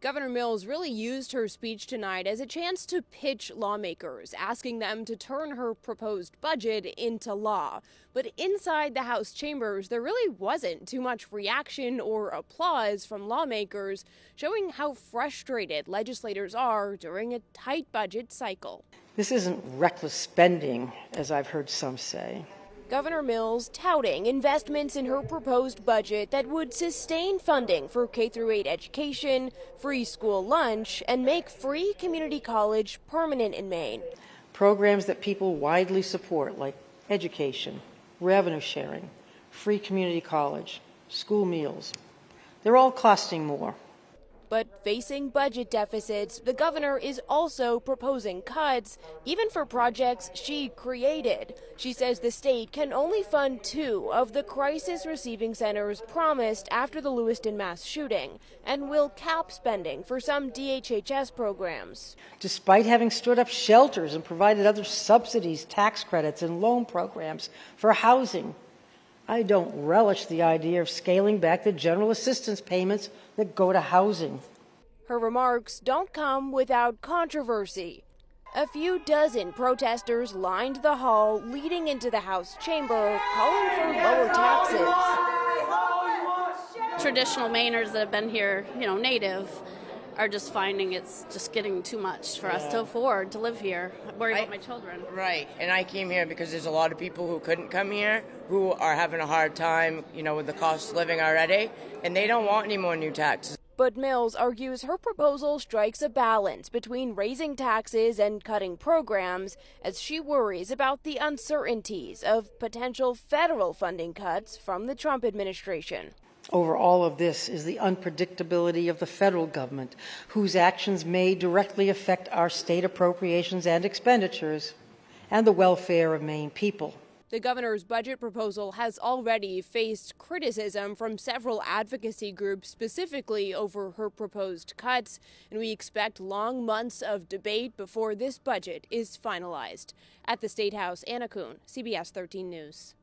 Governor Mills really used her speech tonight as a chance to pitch lawmakers, asking them to turn her proposed budget into law. But inside the House chambers, there really wasn't too much reaction or applause from lawmakers, showing how frustrated legislators are during a tight budget cycle. This isn't reckless spending, as I've heard some say. Governor Mills touting investments in her proposed budget that would sustain funding for K-8 education, free school lunch, and make free community college permanent in Maine. Programs that people widely support, like education, revenue sharing, free community college, school meals, they're all costing more. But facing budget deficits, the governor is also proposing cuts, even for projects she created. She says the state can only fund 2 of the crisis receiving centers promised after the Lewiston mass shooting, and will cap spending for some DHHS programs. Despite having stood up shelters and provided other subsidies, tax credits, and loan programs for housing, I don't relish the idea of scaling back the general assistance payments that go to housing. Her remarks don't come without controversy. A few dozen protesters lined the hall leading into the House chamber, calling for lower taxes. Traditional Mainers that have been here, native, are just finding it's just getting too much for us to afford to live here. I worry about my children. Right, and I came here because there's a lot of people who couldn't come here who are having a hard time, with the cost of living already, and they don't want any more new taxes. But Mills argues her proposal strikes a balance between raising taxes and cutting programs, as she worries about the uncertainties of potential federal funding cuts from the Trump administration. Over all of this is the unpredictability of the federal government, whose actions may directly affect our state appropriations and expenditures, and the welfare of Maine people. The governor's budget proposal has already faced criticism from several advocacy groups, specifically over her proposed cuts, and we expect long months of debate before this budget is finalized. At the State House, Anna Kuhn, CBS 13 News.